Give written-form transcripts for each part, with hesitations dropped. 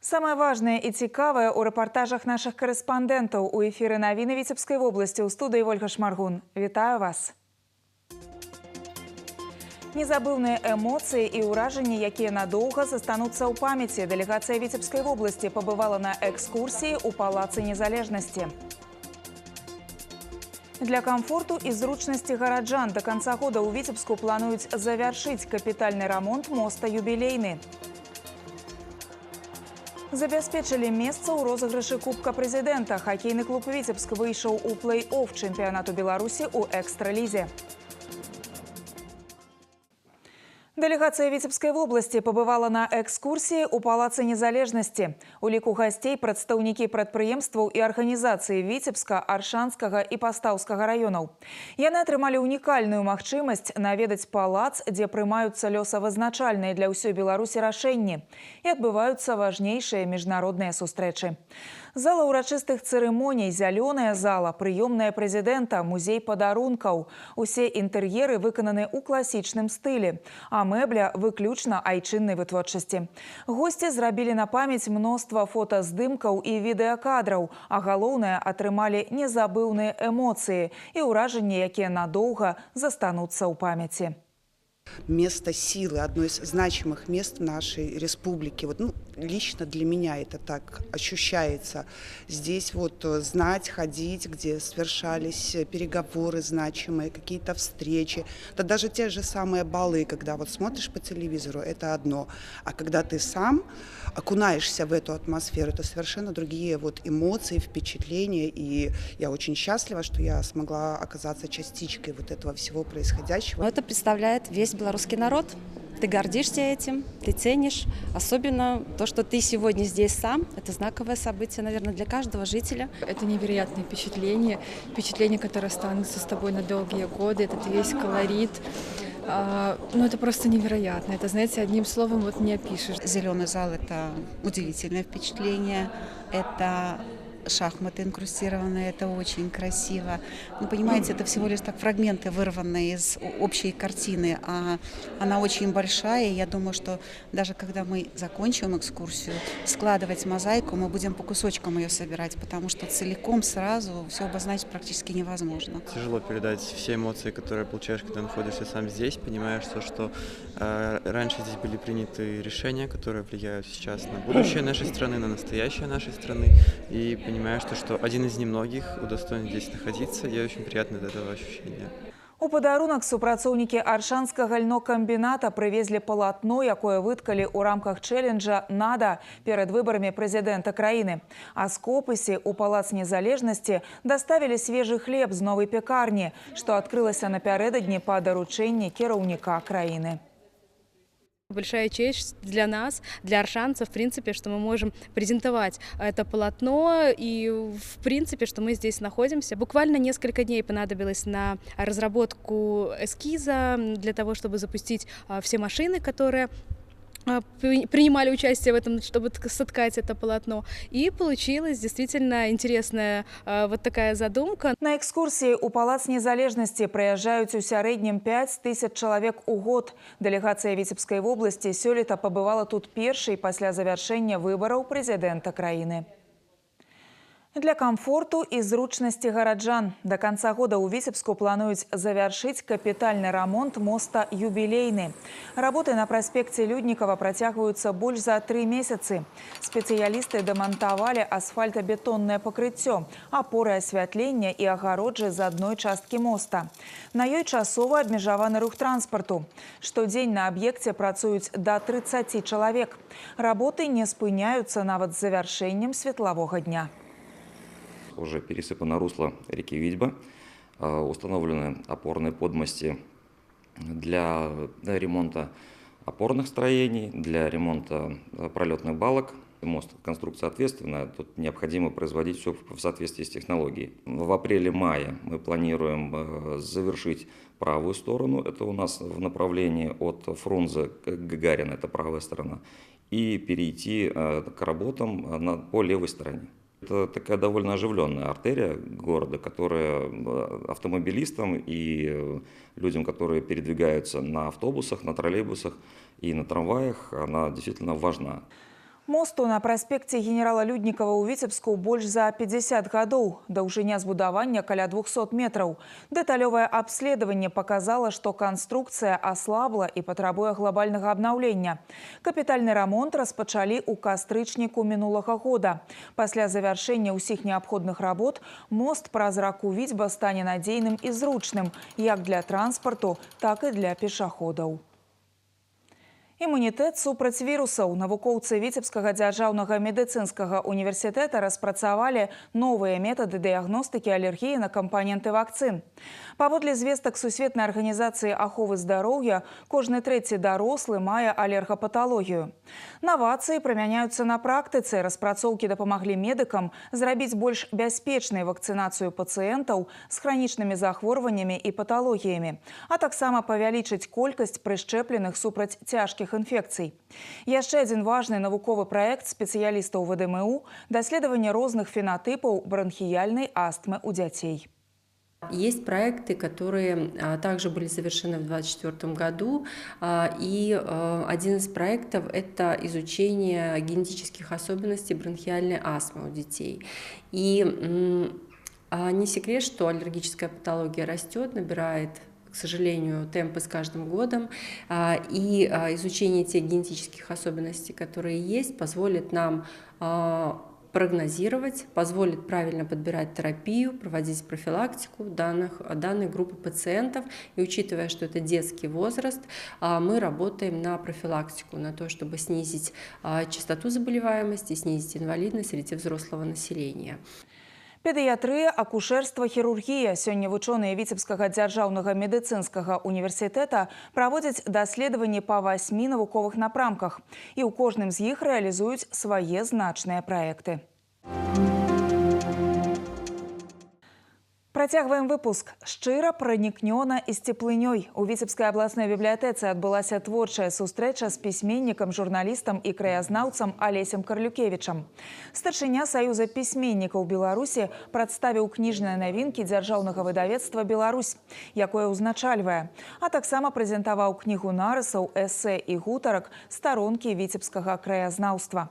Самое важное и цікавое у репортажах наших корреспондентов. У эфире новины Витебской области. У студии Ольга Шмаргун. Вітаю вас. Незабыўныя эмоцыі і ўражанні, якія надоўга застануцца ў памяці. Дэлегацыя Витебской области побывала на экскурсии у Палацы Незалежности. Для комфорту и зручности горожан до конца года у Витебску плануюць завершить капитальный ремонт моста «Юбилейны». Забяспечылі месца ў розыгрышы Кубка Прэзідэнта. Хоккейный клуб «Витебск» выйшаў у плей-офф чэмпіянату Беларусі ў экстралізе. Делегация Витебской области побывала на экскурсии у Палацы Незалежности. У ліку гостей прадстаўнікі прадпрыемстваў и организаций Витебска, Аршанскага и Пастаўскага районов. Яны атрымалі унікальную магчымасць наведаць палац, дзе прымаюцца лёсавызначальныя для ўсёй Беларусі рашэнні и адбываюцца важнейшыя міжнародныя сустрэчы. Зала урачыстых цырымоній, зялёная зала, прыёмная прэзідэнта, музей падарункаў. Усе інтэр'еры выкананы ў класічным стылі, а мэбля выключна айчыннай вытворчасці. Госці зрабілі на памяць мноства фотаздымкаў і відэакадраў, а галоўнае атрымалі незабыўныя эмоцыі і ўражанні, якія надоўга застануцца ў памяці. Место силы, одно из значимых мест нашей республики. Вот, лично для меня это так ощущается. Здесь знать, ходить, где совершались переговоры значимые, какие-то встречи. Да даже те же самые балы, когда смотришь по телевизору, это одно. А когда ты сам окунаешься в эту атмосферу, это совершенно другие эмоции, впечатления. И я очень счастлива, что я смогла оказаться частичкой этого всего происходящего. Это представляет весь белорусский народ. Ты гордишься этим, ты ценишь. Особенно то, что ты сегодня здесь сам. Это знаковое событие, наверное, для каждого жителя. Это невероятное впечатление. Впечатление, которое останется с тобой на долгие годы. Этот весь колорит. Это просто невероятно. Это, знаете, одним словом не опишешь. Зеленый зал – это удивительное впечатление. Это шахматы инкрустированные, это очень красиво. Но понимаете, это всего лишь фрагменты, вырванные из общей картины, а она очень большая. И я думаю, что даже когда мы закончим экскурсию, складывать мозаику, мы будем по кусочкам ее собирать, потому что целиком сразу все обозначить практически невозможно. Тяжело передать все эмоции, которые получаешь, когда находишься сам здесь, понимаешь, что раньше здесь были приняты решения, которые влияют сейчас на будущее нашей страны, на настоящее нашей страны, и понимаешь, что один из немногих удостоен здесь находиться, и очень приятно от этого ощущения. У падарунак супрацоўнікі Аршанскага льнокамбіната прывезлі палатно, якое выткалі ў рамках чэлленджа «Нада» перад выбарамі прэзідэнта краіны. А з Копыси у Палац Незалежности доставили свежий хлеб з новой пекарні, што адкрылася напярэдадні па даручэнні кіраўніка краіны. Большая честь для нас, для аршанцев, в принципе, что мы можем презентовать это полотно и, в принципе, что мы здесь находимся. Буквально несколько дней понадобилось на разработку эскиза для того, чтобы запустить все машины, которые принимали участие в этом, чтобы соткать это полотно. И получилась действительно интересная такая задумка. На экскурсии у Палац Незалежности проезжают у сярэднім 5000 человек у год. Делегация Витебской области сёлета побывала тут першай пасля завяршэння выбораў прэзідэнта краіны. Для комфорту и зручности городжан до конца года у Витебску плануюць завершить капитальный ремонт моста «Юбилейны». Работы на проспекте Людникова протягиваются больше за 3 месяца. Специалисты демонтовали асфальтобетонное покрытие, опоры освятления и огороджи з одной частки моста. На ёй часова абмежаваны рух транспорту. Штодзень на объекте працуюць до 30 человек. Работы не спыняются нават з завяршэннем светлавога дня. Уже пересыпано русло реки Витьба, установлены опорные подмости для ремонта опорных строений, для ремонта пролетных балок Мост – конструкция ответственная, тут необходимо производить все в соответствии с технологией. В апреле-мае мы планируем завершить правую сторону, это у нас в направлении от Фрунзе к Гагарина, это правая сторона, и перейти к работам по левой стороне. Это такая довольно оживленная артерия города, которая автомобилистам и людям, которые передвигаются на автобусах, на троллейбусах и на трамваях, она действительно важна. Мосту на праспекце генерала Люднікава ў Віцебску больш за 50 гадоў. Даўжыня збудавання каля 200 метраў. Дэталёвае абследаванне показала, што канструкцыя аслабла і патрабуе глобальнага абнаўлення. Капітальны рамонт распачалі ў кастрычніку мінулага года. Пасля завяршэння ўсіх неабходных работ мост праз раку Віцьба стане надзейным і зручным як для транспарту, так і для пешаходаў. Імунітэт супраць вірусаў. Навукоўцы Віцебскага дзяржаўнага медыцынскага універсітэта распрацавалі новыя метады дыягностыкі алергіі на кампаненты вакцын. Паводле звестак Сусветнай арганізацыі аховы здароўя, кожны трэці дарослы мае алергапаталогію. Навацыі прымяняюцца на практыцы. Распрацоўкі дапамаглі медыкам зрабіць больш бяспечнай вакцынацыю пацыентаў з хранічнымі захворваннямі і паталогіямі, а таксама павялічыць колькасць прышчэпленых супраць цяжкіх інфекцый. Яшчэ адзін важны навуковы праект спецыялістаў ВДМУ – даследаванне розных фенатыпаў бронхіяльнай астмы у дзяцей. Есть проекты, которые также были завершены в 2024 году, и один из проектов – это изучение генетических особенностей бронхиальной астмы у детей. И не секрет, что аллергическая патология растет, набирает, к сожалению, темпы с каждым годом, и изучение тех генетических особенностей, которые есть, позволит нам прогнозировать, позволит правильно подбирать терапию, проводить профилактику данной группы пациентов. И учитывая, что это детский возраст, мы работаем на профилактику, на то, чтобы снизить частоту заболеваемости, снизить инвалидность среди взрослого населения. Педыятрыя, акушэрства, хірургія. Сёння вучоныя Віцебскага дзяржаўнага медыцынскага універсітэта праводзяць даследаванні па 8 навуковых напрамках. І ў кожным з іх рэалізуюць свае значныя праекты. Працягваем выпуск. Шчыра, пранікнёна і з цеплынёй. У Віцебскай абласной бібліятэцы адбылася творчая сустрэча з пісьменнікам, журналістам і краязнаўцам Алесем Карлюкевічам. Старшыня Саюза пісьменнікаў Беларусі прадставіў кніжныя навінкі дзяржаўнага выдавецтва «Беларусь», якое ўзначальвае, а таксама прэзентаваў кнігу нарысаў, эсэ і гутарак «Старонкі віцебскага краязнаўства».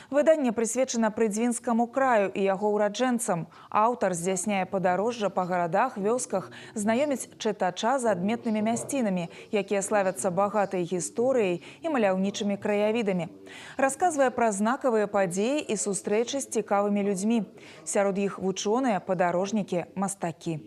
Выданне прысвечана Прыдзвінскаму краю і яго ўраджэнцам. Аўтар здзяйсняе падарожжа па гарадах, вёсках, знаёміць чытача з адметнымі мясцінамі, якія славяцца багатай гісторыяй і маляўнічымі краявідамі. Расказвае пра знакавыя падзеі і сустрэчы з цікавымі людзьмі. Сярод іх вучоныя, падарожнікі, мастакі.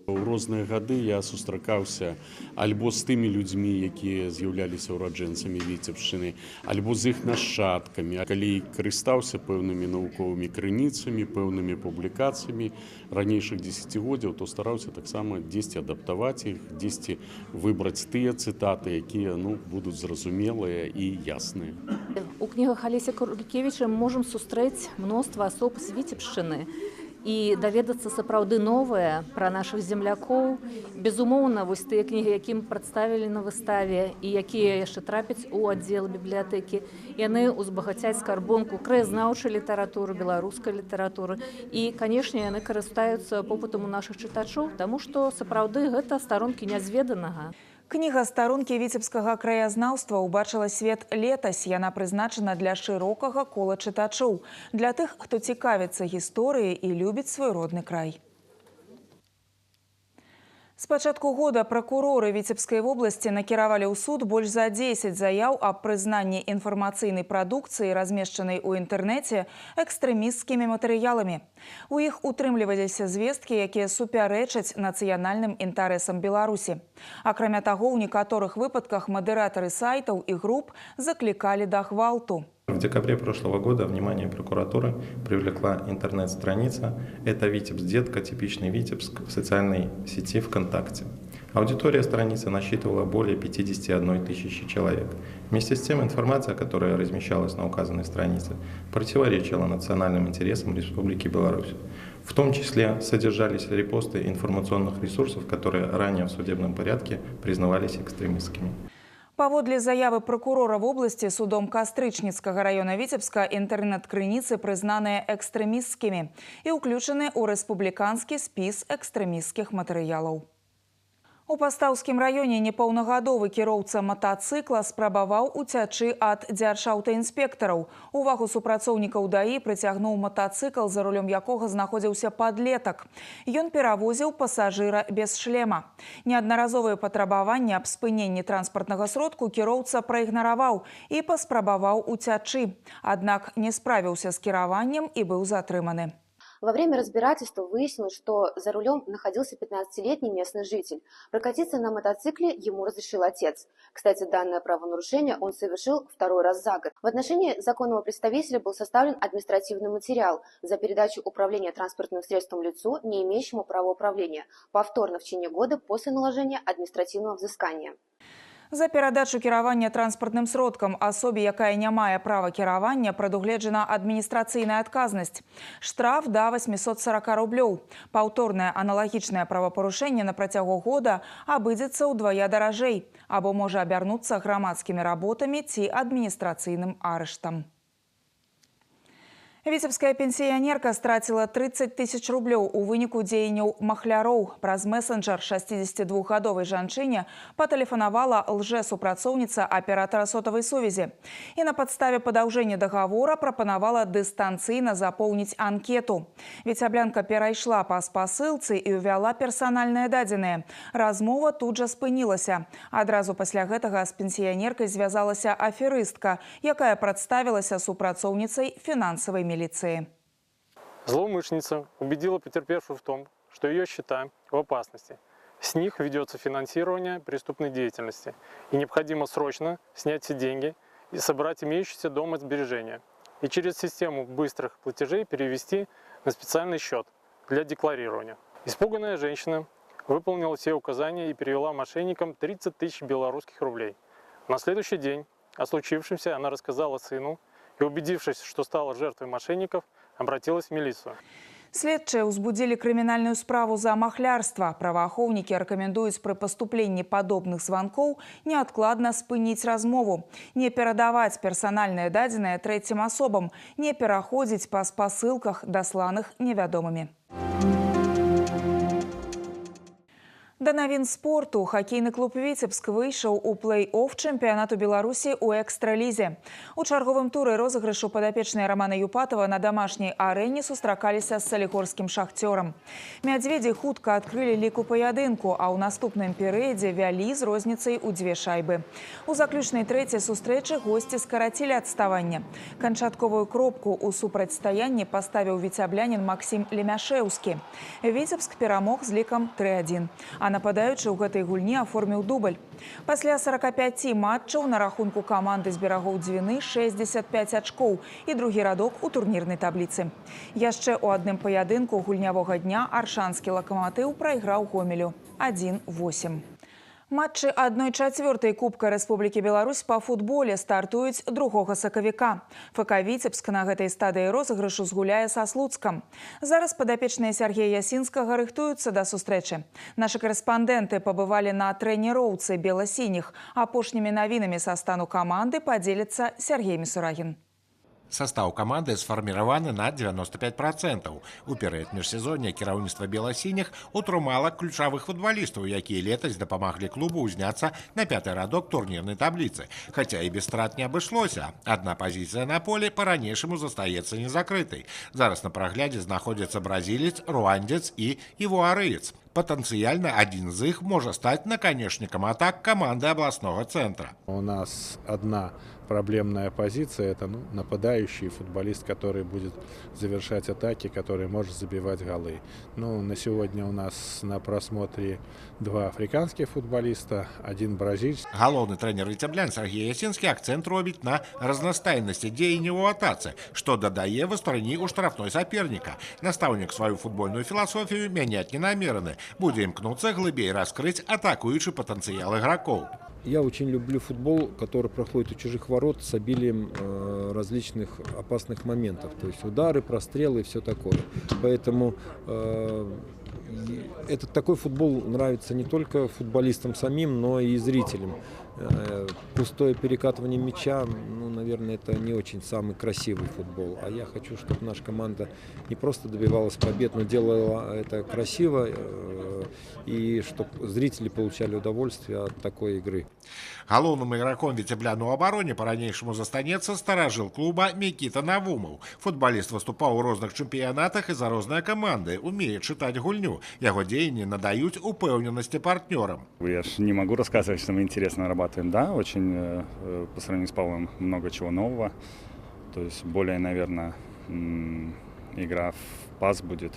У розныя гады я сустракаўся альбо з тымі людзьмі, якія з'яўляліся ўраджэнцамі Віцебшчыны, альбо з іх нашчадкамі. Калі карыстаўся пэўнымі навуковымі крыніцамі, пэўнымі публікацыямі ранейшых дзесяцігоддзяў, то стараўся таксама дзесьці адаптаваць іх, дзесьці выбраць тыя цытаты, якія будуць зразумелыя і ясныя. У кнігах Алеся Карлюкевіча мы можам сустрэць мноства асоб з Віцебшчыны і даведацца сапраўды новае пра нашых землякоў. Безумоўна, вось тыя кнігі, які мы прадставілі на выставе і якія яшчэ трапяць у аддзел бібліятэкі, яны узбагацяць скарбонку краязнаўчай літаратуры, беларускай літаратуры. І, канешне, яны карыстаюцца попытам у нашых чытачоў, таму што сапраўды гэта старонкі нязведанага. Кніга «Старонкі віцебскага краязнаўства» убачыла свет летась. Яна прызначана для шырокага кола чытачоў, для тых, хто цікавіцца гісторыяй і любіць свой родны край. З пачатку года пракуроры Віцебскай вобласці накіравалі ў суд больш за 10 заяў аб прызнанні інфармацыйнай прадукцыі, размешчанай у інтэрнэце, экстрэмісцкімі матэрыяламі. У іх утрымліваліся звесткі, якія супярэчаць нацыянальным інтарэсам Беларусі. Акрамя таго, у некаторых выпадках мадэратары сайтаў і груп заклікалі да гвалту. В декабре прошлого года внимание прокуратуры привлекла интернет-страница «Это Витебск, детка, типичный Витебск» в социальной сети ВКонтакте. Аудитория страницы насчитывала более 51 тысячи человек. Вместе с тем информация, которая размещалась на указанной странице, противоречила национальным интересам Республики Беларусь. В том числе содержались репосты информационных ресурсов, которые ранее в судебном порядке признавались экстремистскими. Паводле заявы прокурора в области судом Кастрычніцкага района Витебска интернет-крыніцы прызнаныя экстремистскими и уключены у республиканскі спіс экстремистских матэрыялаў. У Пастаўскім раёне непаўнагадовы кіроўца матацыкла спрабаваў уцячы ад дзяржаўтаінспектараў. Увагу супрацоўнікаў ДАІ прыцягнуў матацыкл, за рулём якога знаходзіўся падлетак. Ён перавозіў пасажыра без шлема. Неаднаразовыя патрабаванні аб спыненні транспартнага сродку кіроўца праігнараваў і паспрабаваў уцячы. Аднак не справіўся з кіраваннем і быў затрыманы. Во время разбирательства выяснилось, что за рулем находился 15-летний местный житель. Прокатиться на мотоцикле ему разрешил отец. Кстати, данное правонарушение он совершил второй раз за год. В отношении законного представителя был составлен административный материал за передачу управления транспортным средством лицу, не имеющему права управления, повторно в течение года после наложения административного взыскания. За перадачу кіравання транспартным сродкам асобе, якая не мае права кіравання, прадугледжана адміністрацыйная адказнасць. Штраф да 840 рублёў. Паўторнае аналагічнае правапарушэнне на працягу года абыдзецца ўдвая даражэй або можа абярнуцца грамадскімі работамі ці адміністрацыйным арыштам. Витебская пенсионерка стратила 30 тысяч рублёў у выніку дзеянняў махляроў. Праз мессенджер 62-гадовай жанчыне патэлефанавала лжэсупрацоўніца аператара сотавай сувязі. І на падставе падаўжэння дагавора прапанавала дыстанцыйна запоўніць анкету. Віцяблянка перайшла па спасылцы і ўвяла персанальныя дадзеныя. Размова тут жа спынілася. Адразу пасля гэтага з пенсіянеркай звязалася аферыстка, якая прадставілася супрацоўніцай фінансавай міліцыі. Злоумышленница убедила потерпевшую в том, что ее счета в опасности. С них ведется финансирование преступной деятельности. И необходимо срочно снять все деньги и собрать имеющиеся дома сбережения. И через систему быстрых платежей перевести на специальный счет для декларирования. Испуганная женщина выполнила все указания и перевела мошенникам 30 тысяч белорусских рублей. На следующий день о случившемся она рассказала сыну и, убедившись, что стала жертвой мошенников, обратилась в милицию. Следчыя ўзбудзілі крымінальную справу за махлярства. Праваахоўнікі рэкамендуюць пры паступленні падобных званкоў неадкладна спыніць размову, не перадаваць персанальныя дадзеныя трэцім асобам, не пераходзіць па спасылках, дасланых невядомымі. Да навін спорту хакейны клуб «Витебск» выйшаў у плэй-офф чэмпіянату Беларусі ў экстралізе. У чарговым туры розыгрышу падапечныя Романа Юпатова на дамашняй арэне сустракаліся з салігорскім «Шахцёрам». Мядзведзі хутка адкрылі лік у паядынку, а ў наступным перыядзе вялі з розніцай у 2 шайбы. У заключнай трэцяй сустрэчы госці скарацілі адставанне. Канчатковую кропку ў супрацьстаянні паставіў віцяблянін Максім Лемяшэўскі. Витебск перамог з лікам 3-1. Нападаючы ў гэтай гульні аформіў дубль. Пасля 45 матчаў на рахунку каманды з берагоў Дзвіны 65 ачкоў і другі радок у турнірнай табліцы. Яшчэ ў адным паядынку гульнявога дня аршанскі лакаматыў прайграў Гомелю 1-8. Матчы 1/4 Кубка Рэспублікі Беларусь па футболе стартуюць 2 сакавіка. ФК «Витебск» на гэтай стадыі розыгрышу згуляе са Слуцкам. Зараз падапечныя Сергея Ясінскага рыхтуюцца да сустрэчы. Нашы карэспандэнты пабывалі на трэніроўцы бела-сініх. Апошнімі навінамі са стану каманды падзеліцца Сергей Мисурагін. Состав команды сфарміраваны на 95%. У перыяд міжсезоння кіраўніцтва бела-сініх утрымала ключавых футболістаў, якія летась дапамаглі клубу ўзняцца на 5-й радок турнірнай табліцы. Хаця і без страт не абышлося. Адна пазіцыя на поле па-ранейшаму застаецца незакрытай. Зараз на праглядзе знаходзяцца бразілец, руандзец і івуарыец. Потенциально один из них может стать наконечником атак команды областного центра. У нас одна проблемная позиция – это нападающий футболист, который будет завершать атаки, который может забивать голы. На сегодня у нас на просмотре 2 африканских футболиста, 1 бразильский. Галоўны тренер віцяблян Сергей Ясінскі акцент робіць на разнастайнасці дзеянняў у атацы, што дадае вастрыні ў штрафной соперника. Настаўнік сваю футбольную філасофію мяняць не намерены. Будем імкнуцца глыбей раскрыть атакуючы потенциал игроков. Я очень люблю футбол, который проходит у чужих ворот с обилием различных опасных моментов. То есть удары, прострелы и все такое. Поэтому этот такой футбол нравится не только футболистам самим, но и зрителям. Пустое перекатывание мяча, ну, наверное, это не очень самый красивый футбол. А я хочу, чтобы наша команда не просто добивалась побед, но делала это красиво, и чтобы зрители получали удовольствие от такой игры. Галоўным игроком Віцебляну ў абароне па-ранейшаму застанецца старажыл клуба Мікіта Навумаў. Футболист выступаў у розных чэмпіянатах і за розныя каманды, умее чытаць гульню. Яго дзеянні надаюць упэўненасці партнёрам. Я ж не могу рассказывать, что мы интересно нарабатываем. Да, очень по сравнению с Павлом много чего нового. То есть более, наверное, игра в пас будет.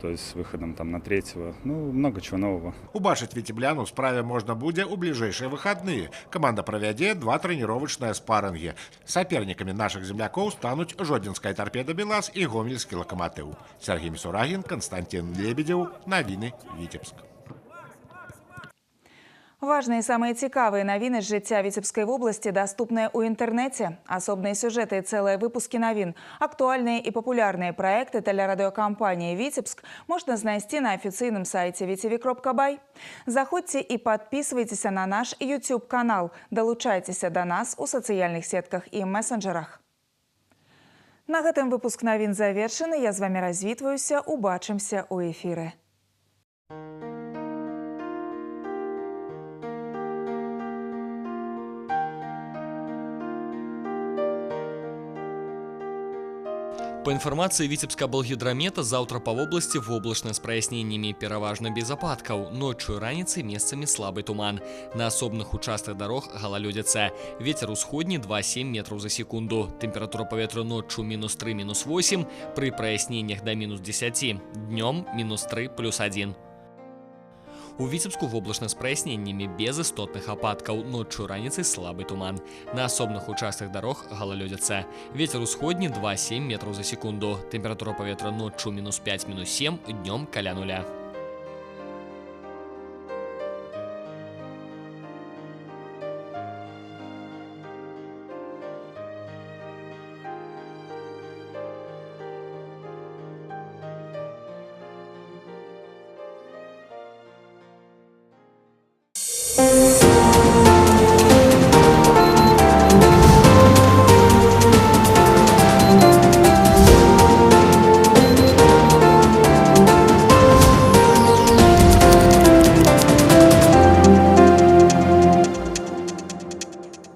То есть с выходом там на третьего. Ну, много чего нового. Убачыць Віцебляну ў справе можна будзе ў бліжэйшыя выхадныя. Каманда правядзе 2 трэніровачныя спаррингі. Сапернікамі нашых землякоў стануць Жодзінская Торпеда Белас і Гомельскі Лакаматыў. Сергей Мисурагин, Константин Лебедев. Навіны Витебск. Важные и самые цікавые новины с жыцця Витебской области доступны ў интернете. Особные сюжеты и целые выпуски новин, актуальные и популярные проекты телерадиокомпании «Витебск» можно знайсці на официальном сайте vtv.by. Заходьте и подписывайтесь на наш YouTube-канал. Долучайтесь до нас у социальных сетках и мессенджерах. На гэтым выпуск новин завершены. Я з вами развітваюся. Убачымся у эфиры. По информации Витебска-Болгидромета, завтра по области воблачна с прояснениями, пераважна без ападкаў. Ночью и раніцай месцамі слабый туман. На асобных участках дорог галалёдзіца. Ветер усходні 2,7 метров за секунду. Температура паветра ночью -3, -8, при прояснениях до -10. Днем -3, +1. У Витебску воблачна с прояснениями без істотных ападкаў. Ночью и раніцай слабый туман. На асобных участках дорог галалёдзіца. Ветер усходні 2,7 метров за секунду. Температура паветра ночью -5, -7, днем каля 0.